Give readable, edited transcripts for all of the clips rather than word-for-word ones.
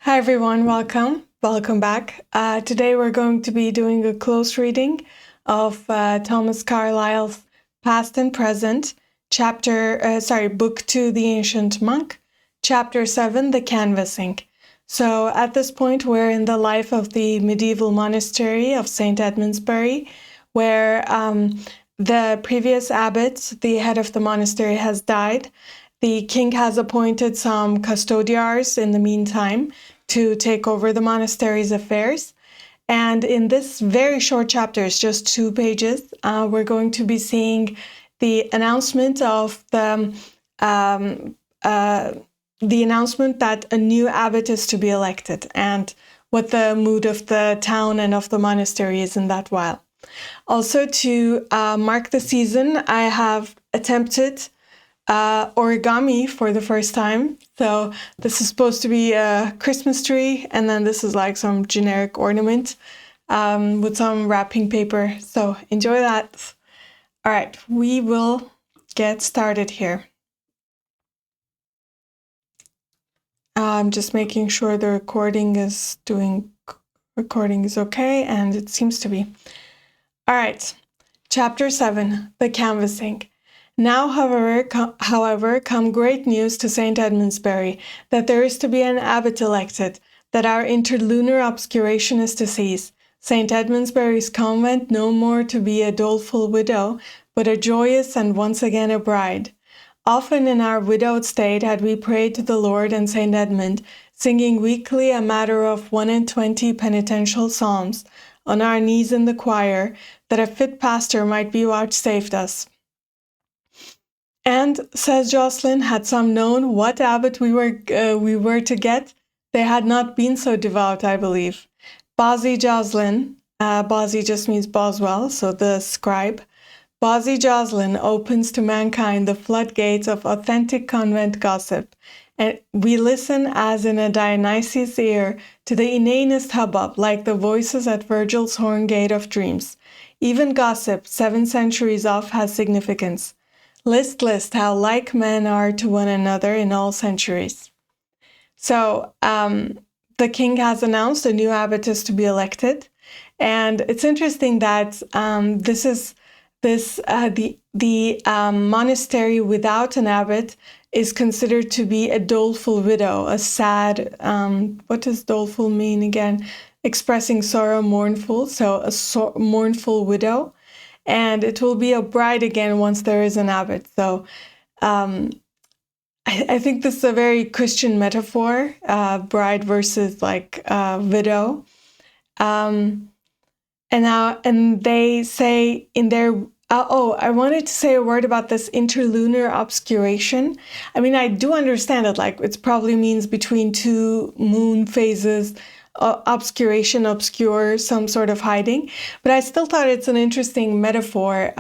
Hi everyone, welcome back. Today we're going to be doing a close reading of Thomas Carlyle's Past and Present, Book 2, The Ancient Monk, Chapter 7, The Canvassing. So at this point we're in the life of the medieval monastery of St. Edmundsbury, where the previous abbot, the head of the monastery, has died. The king has appointed some custodiars in the meantime to take over the monastery's affairs. And in this very short chapter, it's just 2 pages, we're going to be seeing the announcement of the announcement that a new abbot is to be elected and what the mood of the town and of the monastery is in that while. Also, to mark the season, I have attempted origami for the first time. So this is supposed to be a Christmas tree, and then this is like some generic ornament with some wrapping paper. So enjoy that. All right, we will get started here. I'm just making sure the recording is okay, and it seems to be. All right, Chapter 7, The Canvassing. Now, however, come great news to St. Edmundsbury, that there is to be an abbot elected, that our interlunar obscuration is to cease, St. Edmundsbury's convent no more to be a doleful widow, but a joyous and once again a bride. Often in our widowed state had we prayed to the Lord and St. Edmund, singing weekly a matter of 21 penitential psalms, on our knees in the choir, that a fit pastor might be vouchsafed us. And, says Jocelyn, had some known what abbot we were to get, they had not been so devout, I believe. Bawsey Jocelyn, Bawsey just means Boswell, so the scribe. Bawsey Jocelyn opens to mankind the floodgates of authentic convent gossip, and we listen as in a Dionysius' ear to the inanest hubbub, like the voices at Virgil's horn gate of dreams. Even gossip, 7 centuries off, has significance. List how like men are to one another in all centuries. So the king has announced a new abbot is to be elected, and it's interesting that the monastery without an abbot is considered to be a doleful widow, a sad. What does doleful mean again? Expressing sorrow, mournful. So a mournful widow. And it will be a bride again once there is an abbot. So I think this is a very Christian metaphor, bride versus widow. And they say in their, I wanted to say a word about this interlunar obscuration. I mean, I do understand it, like it probably means between 2 moon phases, obscuration, obscure, some sort of hiding. But I still thought it's an interesting metaphor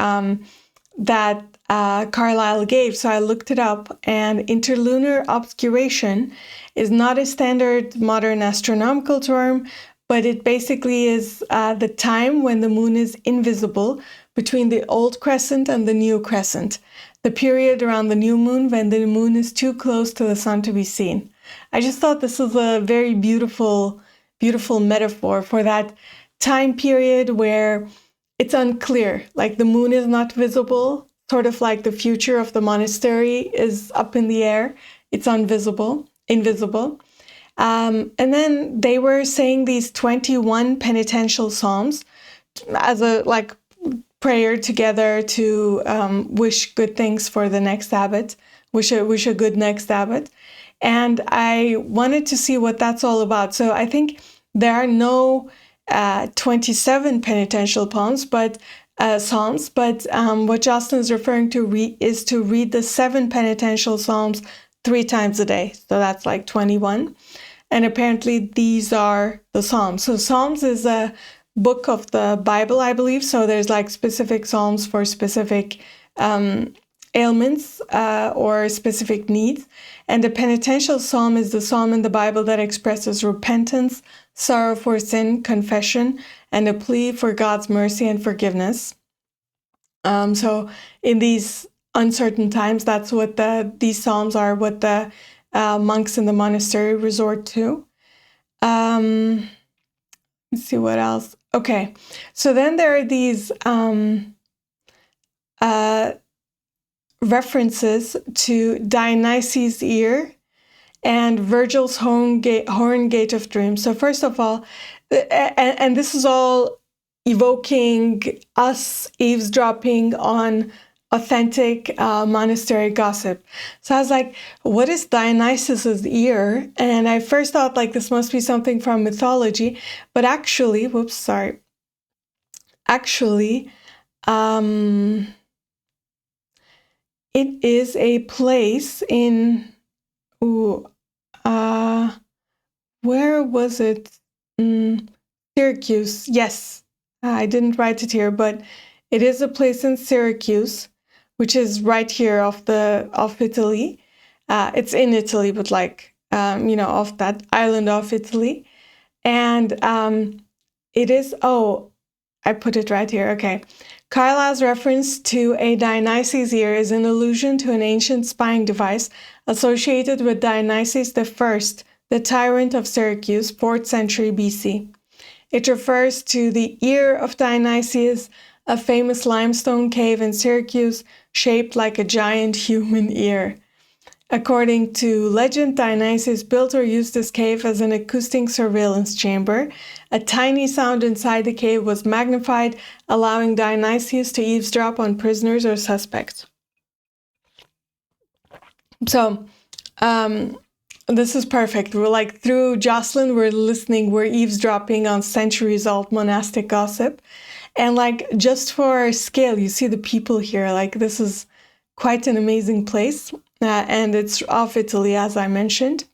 that Carlyle gave. So I looked it up, and interlunar obscuration is not a standard modern astronomical term, but it basically is the time when the moon is invisible between the old crescent and the new crescent, the period around the new moon when the moon is too close to the sun to be seen. I just thought this was a very beautiful metaphor for that time period where it's unclear, like the moon is not visible, sort of like the future of the monastery is up in the air. It's invisible. And then they were saying these 21 penitential psalms as a prayer together to wish good things for the next abbot, wish a good next abbot. And I wanted to see what that's all about. So I think there are no 27 penitential psalms, but what Jocelyn is referring to is to read the 7 penitential psalms 3 times a day. So that's like 21. And apparently these are the Psalms. So Psalms is a book of the Bible, I believe. So there's like specific Psalms for specific ailments or specific needs. And the penitential psalm is the psalm in the Bible that expresses repentance, sorrow for sin, confession, and a plea for God's mercy and forgiveness. So in these uncertain times, that's what these psalms are, what the monks in the monastery resort to. Let's see what else. Okay, so then there are these references to Dionysus' ear and Virgil's horn gate of dreams. So first of all, and this is all evoking us eavesdropping on authentic monastery gossip. So I was like, what is Dionysus's ear? And I first thought like this must be something from mythology, but actually, it is a place in, where was it? Syracuse. Yes, I didn't write it here, but it is a place in Syracuse, which is right here off Italy. It's in Italy, but like, off that island of Italy. And it is, I put it right here. Okay. Carlyle's reference to a Dionysus ear is an allusion to an ancient spying device associated with Dionysus I, the tyrant of Syracuse, 4th century BC. It refers to the ear of Dionysius, a famous limestone cave in Syracuse shaped like a giant human ear. According to legend, Dionysius built or used this cave as an acoustic surveillance chamber. A tiny sound inside the cave was magnified, allowing Dionysius to eavesdrop on prisoners or suspects. So, this is perfect. We're like, through Jocelyn, we're eavesdropping on centuries-old monastic gossip. And like, just for scale, you see the people here. Like, this is quite an amazing place. And it's off Italy, as I mentioned.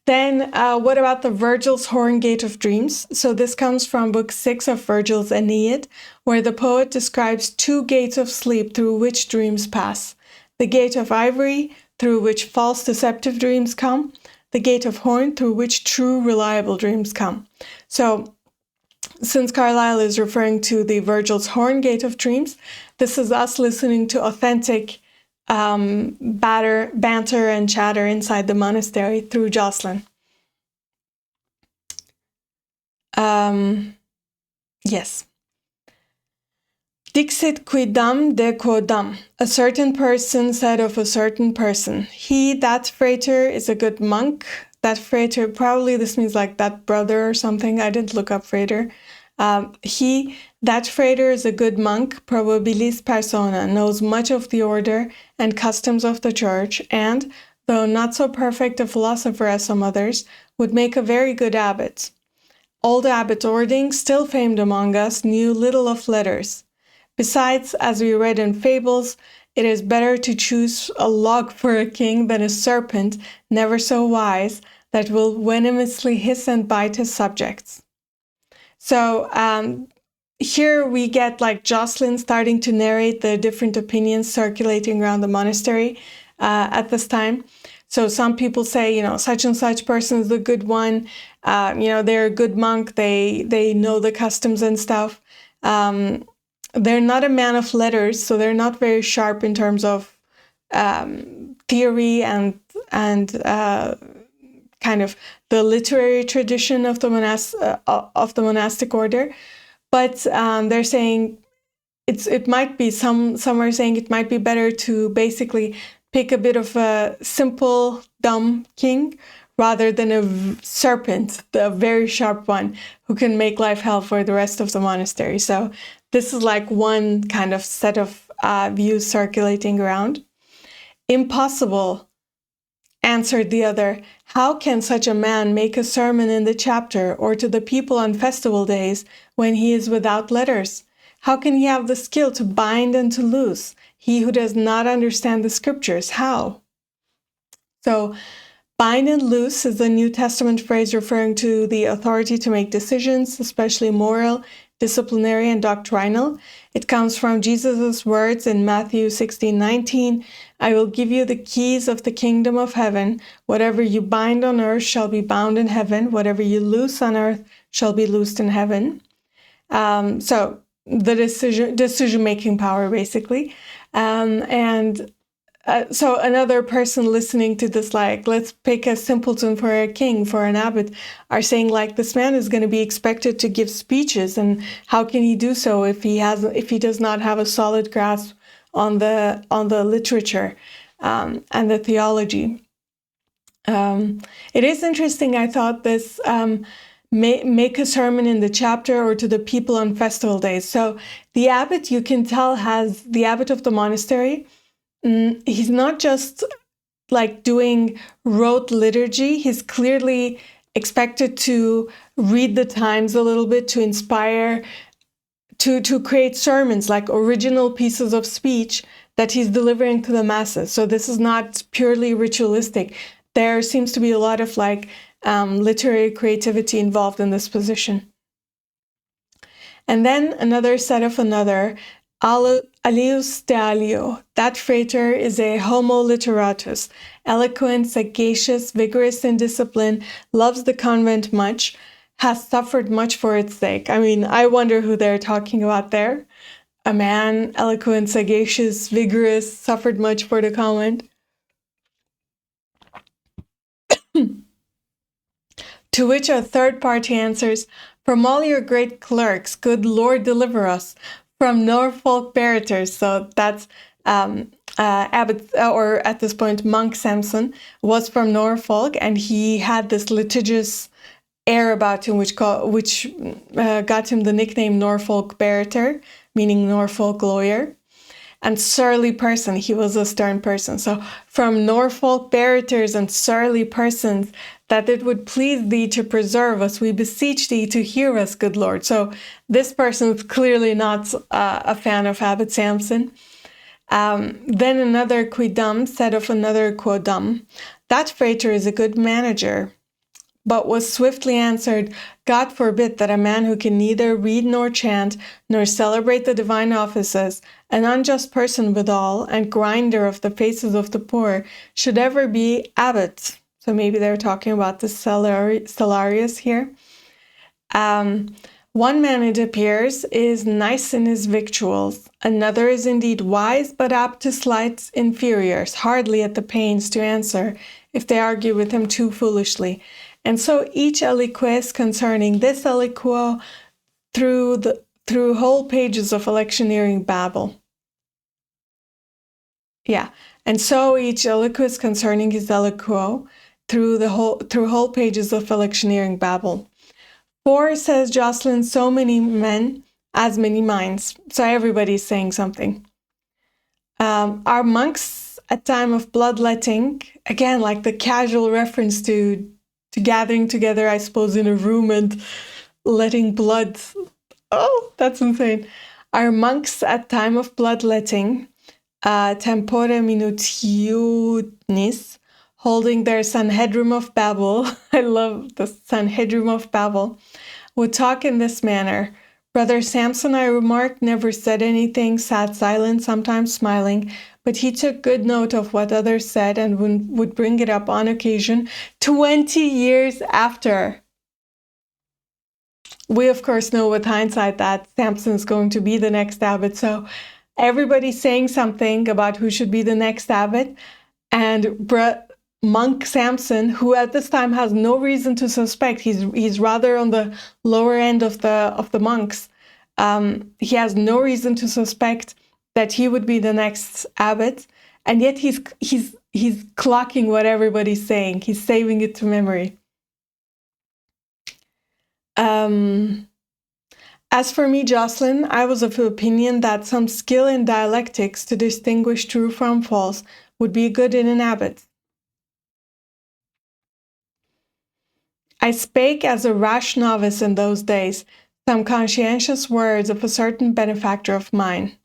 Then, what about the Virgil's horn gate of dreams? So this comes from book 6 of Virgil's Aeneid, where the poet describes 2 gates of sleep through which dreams pass. The gate of ivory, through which false deceptive dreams come. The gate of horn, through which true reliable dreams come. So, since Carlyle is referring to the Virgil's horn gate of dreams, this is us listening to authentic banter and chatter inside the monastery through Jocelyn. Yes. Dixit quidam de quodam. A certain person said of a certain person, he, that frater, is a good monk. That frater, probably this means like that brother or something. I didn't look up frater. He, that frater, is a good monk, probabilis persona, knows much of the order and customs of the church, and, though not so perfect a philosopher as some others, would make a very good abbot. Old Abbot Ording, still famed among us, knew little of letters. Besides, as we read in fables, it is better to choose a log for a king than a serpent, never so wise, that will venomously hiss and bite his subjects. So here we get like Jocelyn starting to narrate the different opinions circulating around the monastery at this time. So some people say, such and such person is a good one. They're a good monk. They know the customs and stuff. They're not a man of letters, so they're not very sharp in terms of theory and kind of the literary tradition of the monastic order. But they're saying it might be, some are saying it might be better to basically pick a bit of a simple, dumb king rather than a serpent, the very sharp one who can make life hell for the rest of the monastery. So this is like one kind of set of views circulating around. Impossible, answered the other. How can such a man make a sermon in the chapter or to the people on festival days when he is without letters? How can he have the skill to bind and to loose? He who does not understand the scriptures, how? So, bind and loose is a New Testament phrase referring to the authority to make decisions, especially moral, disciplinary, and doctrinal. It comes from Jesus' words in Matthew 16:19. I will give you the keys of the kingdom of heaven. Whatever you bind on earth shall be bound in heaven. Whatever you loose on earth shall be loosed in heaven. So the decision-making power, basically. And So another person listening to this, like, let's pick a simpleton for a king, for an abbot, are saying like, this man is going to be expected to give speeches, and how can he do so if he does not have a solid grasp on the literature and the theology? It is interesting. I thought this make a sermon in the chapter or to the people on festival days. So the abbot, you can tell, has the abbot of the monastery. He's not just like doing rote liturgy. He's clearly expected to read the times a little bit, to inspire, to create sermons, like original pieces of speech that he's delivering to the masses. So this is not purely ritualistic. There seems to be a lot of like literary creativity involved in this position. And then another set of another, alius de alio. That frater is a homo literatus, eloquent, sagacious, vigorous in discipline, loves the convent much, has suffered much for its sake. I mean, I wonder who they're talking about there. A man, eloquent, sagacious, vigorous, suffered much for the convent. To which a third party answers, from all your great clerks, good Lord deliver us. From Norfolk Barreters, so that's Abbot, or at this point, Monk Samson, was from Norfolk, and he had this litigious air about him, which got him the nickname Norfolk Barreter, meaning Norfolk lawyer. And surly person, he was a stern person. So from Norfolk Barreters and surly persons, that it would please thee to preserve us, we beseech thee to hear us, good Lord. So this person is clearly not a fan of Abbot Samson. Then another quidam said of another quodam, that frater is a good manager, but was swiftly answered, God forbid that a man who can neither read nor chant, nor celebrate the divine offices, an unjust person withal, and grinder of the faces of the poor, should ever be abbot. So maybe they're talking about the Salarius here. One man, it appears, is nice in his victuals. Another is indeed wise, but apt to slight inferiors, hardly at the pains to answer, if they argue with him too foolishly. And so each aliquis concerning this aliquo through whole pages of electioneering babble. Yeah, and so each aliquis concerning his aliquo through whole pages of electioneering babble. For, says Jocelyn, so many men, as many minds. So everybody's saying something. Our monks at time of bloodletting, again, like the casual reference to gathering together, I suppose, in a room and letting blood. Oh, that's insane. Our monks at time of bloodletting, tempore minutiunis, holding their Sanhedrim of Babel, I love the Sanhedrim of Babel, would talk in this manner. Brother Samson, I remarked, never said anything, sat silent, sometimes smiling, but he took good note of what others said and would bring it up on occasion 20 years after. We, of course, know with hindsight that Samson is going to be the next abbot, so everybody's saying something about who should be the next abbot, and Monk Samson, who at this time has no reason to suspect, he's rather on the lower end of the monks. He has no reason to suspect that he would be the next abbot, and yet he's clocking what everybody's saying. He's saving it to memory. As for me, Jocelyn, I was of the opinion that some skill in dialectics to distinguish true from false would be good in an abbot. I spake as a rash novice in those days, some conscientious words of a certain benefactor of mine.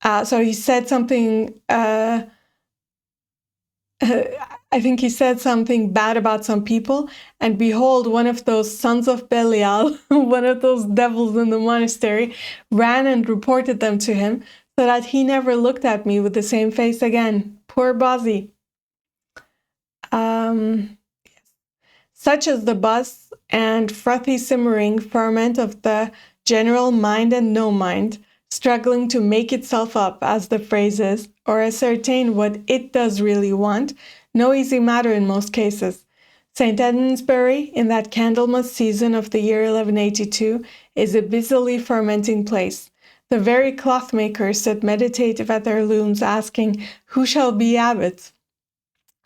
So he said something, I think he said something bad about some people, and behold, one of those sons of Belial, one of those devils in the monastery, ran and reported them to him, so that he never looked at me with the same face again. Poor Bozzy. Such is the buzz and frothy simmering ferment of the general mind and no mind, struggling to make itself up, as the phrase is, or ascertain what it does really want, no easy matter in most cases. St. Edmundsbury, in that Candlemas season of the year 1182, is a busily fermenting place. The very clothmakers sit meditative at their looms, asking, "Who shall be abbot?"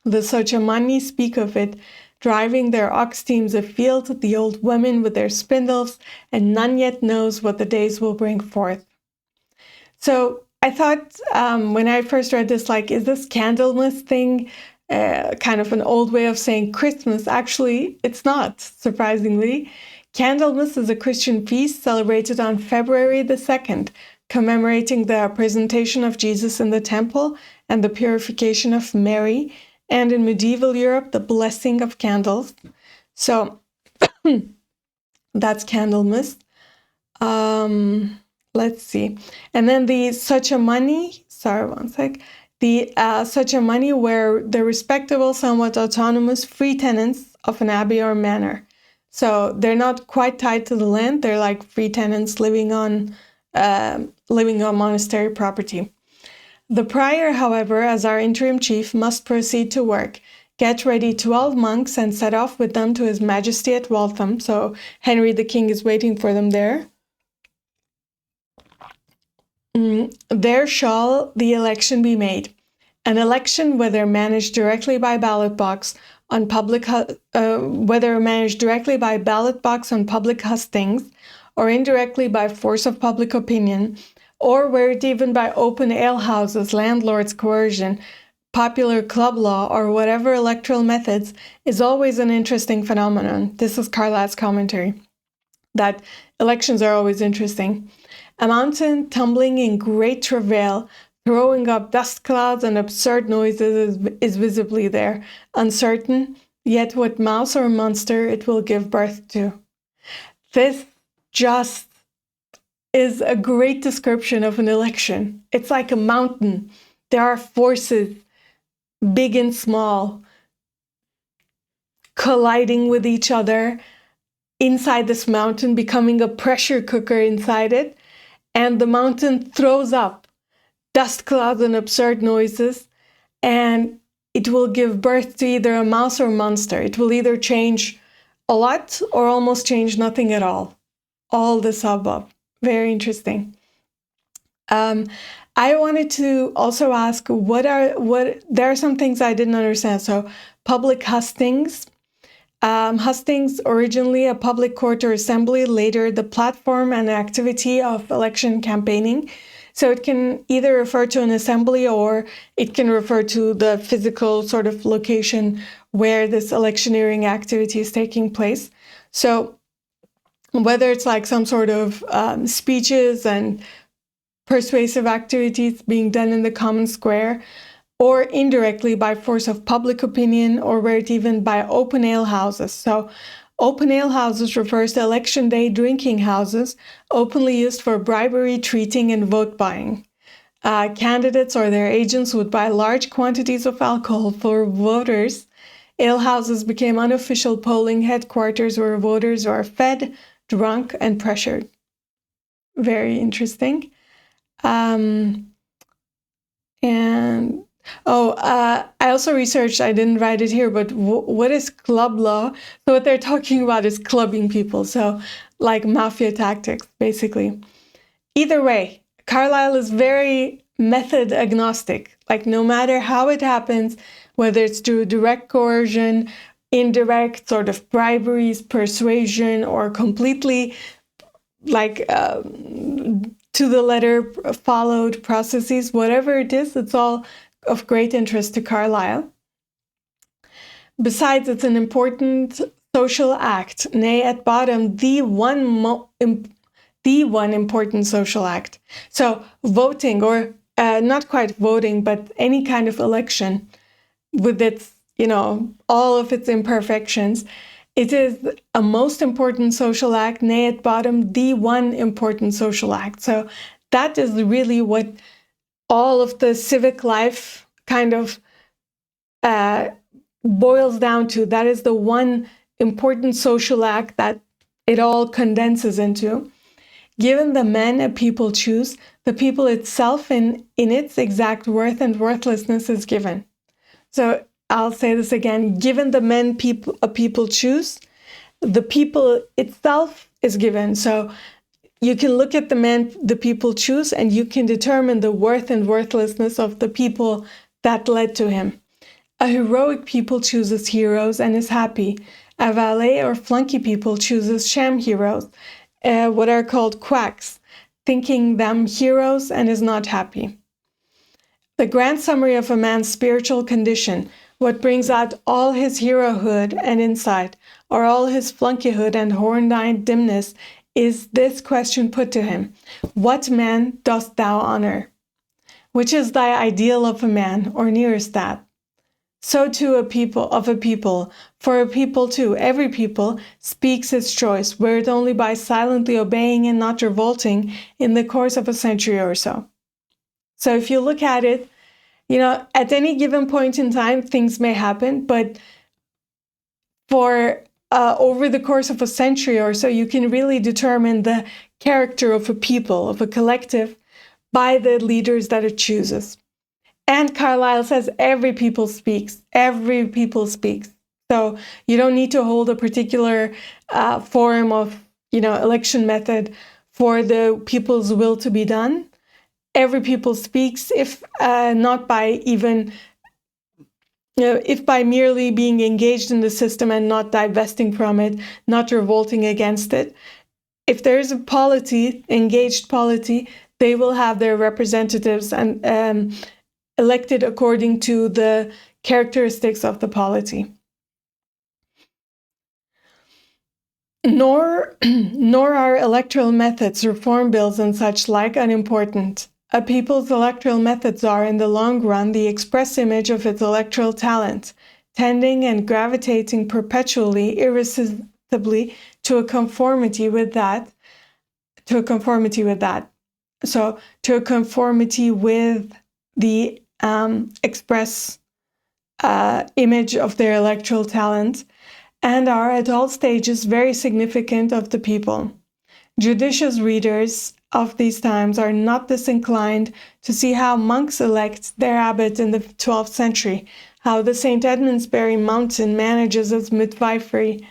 The Sociamani speak of it, driving their ox teams afield, the old women with their spindles, and none yet knows what the days will bring forth. So I thought when I first read this, like, is this Candlemas thing kind of an old way of saying Christmas? Actually, it's not, surprisingly. Candlemas is a Christian feast celebrated on February the 2nd, commemorating the presentation of Jesus in the temple and the purification of Mary, and in medieval Europe, the blessing of candles. So that's Candlemas. Let's see. And then the Sociamani, sorry, one sec. The Sociamani were the respectable, somewhat autonomous free tenants of an abbey or manor. So they're not quite tied to the land. They're like free tenants living on monastery property. The prior, however, as our interim chief, must proceed to work, get ready 12 monks, and set off with them to His Majesty at Waltham. So Henry the King is waiting for them there. There shall the election be made. An election, whether managed directly by ballot box on public hustings, or indirectly by force of public opinion, or were it even by open alehouses, landlords' coercion, popular club law, or whatever electoral methods, is always an interesting phenomenon. This is Carlyle's commentary, that elections are always interesting. A mountain tumbling in great travail, throwing up dust clouds and absurd noises is visibly there, uncertain, yet what mouse or monster it will give birth to. This just is a great description of an election. It's like a mountain. There are forces, big and small, colliding with each other inside this mountain, becoming a pressure cooker inside it. And the mountain throws up dust clouds and absurd noises, and it will give birth to either a mouse or monster. It will either change a lot or almost change nothing at all. All this above. Very interesting. I wanted to also ask, there are some things I didn't understand. So public hustings. Hustings, originally a public court or assembly, later the platform and activity of election campaigning. So it can either refer to an assembly or it can refer to the physical sort of location where this electioneering activity is taking place. So whether it's like some sort of speeches and persuasive activities being done in the common square, or indirectly by force of public opinion, or were it even by open ale houses. So open ale houses refers to election day drinking houses, openly used for bribery, treating, and vote buying. Candidates or their agents would buy large quantities of alcohol for voters. Ale houses became unofficial polling headquarters where voters were fed, drunk, and pressured. Very interesting. I also researched, I didn't write it here, but what is club law? So what they're talking about is clubbing people. So like mafia tactics, basically. Either way, Carlyle is very method agnostic. Like no matter how it happens, whether it's through direct coercion, indirect sort of briberies, persuasion, or completely like to the letter followed processes, whatever it is, it's all of great interest to Carlyle. Besides, it's an important social act, nay, at bottom, the one important social act. So voting, or not quite voting, but any kind of election with its, all of its imperfections, it is a most important social act, nay, at bottom, the one important social act. So that is really what all of the civic life kind of boils down to. That is the one important social act that it all condenses into. Given the men a people choose, the people itself in its exact worth and worthlessness is given. So I'll say this again. Given the men a people choose, the people itself is given. So you can look at the men the people choose, and you can determine the worth and worthlessness of the people that led to him. A heroic people chooses heroes and is happy. A valet or flunky people chooses sham heroes, what are called quacks, thinking them heroes and is not happy. The grand summary of a man's spiritual condition, what brings out all his herohood and insight, or all his flunkyhood and horn-eyed dimness, is this question put to him: what man dost thou honor? Which is thy ideal of a man, or nearest that? So too a people, for a people too, every people speaks its choice, were it only by silently obeying and not revolting in the course of a century or so. So if you look at it, at any given point in time, things may happen, but for over the course of a century or so, you can really determine the character of a people, of a collective, by the leaders that it chooses. And Carlyle says every people speaks. Every people speaks. So you don't need to hold a particular form of, election method for the people's will to be done. Every people speaks, if not by even, if by merely being engaged in the system and not divesting from it, not revolting against it. If there is a polity, engaged polity, they will have their representatives and elected according to the characteristics of the polity. Nor are electoral methods, reform bills, and such like unimportant. A people's electoral methods are, in the long run, the express image of its electoral talent, tending and gravitating perpetually, irresistibly, to a conformity with that. So, to a conformity with the express image of their electoral talent, and are at all stages very significant of the people. Judicious readers of these times are not disinclined to see how monks elect their abbot in the 12th century, how the St. Edmundsbury mountain manages its midwifery.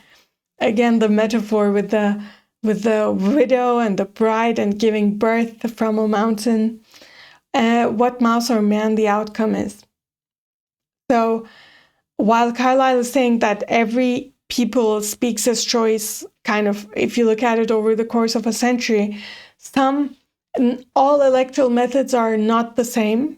Again, the metaphor with the widow and the bride and giving birth from a mountain. What mouse or man the outcome is. So while Carlyle is saying that every people speaks its choice, kind of, if you look at it over the course of a century, all electoral methods are not the same,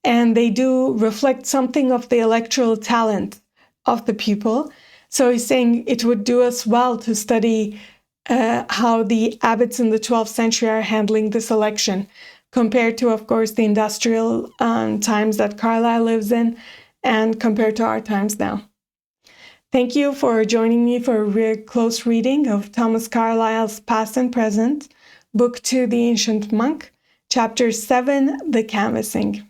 and they do reflect something of the electoral talent of the people. So he's saying it would do us well to study how the abbots in the 12th century are handling this election, compared to, of course, the industrial times that Carlyle lives in, and compared to our times now. Thank you for joining me for a very close reading of Thomas Carlyle's Past and Present, Book 2, The Ancient Monk, Chapter 7, The Canvassing.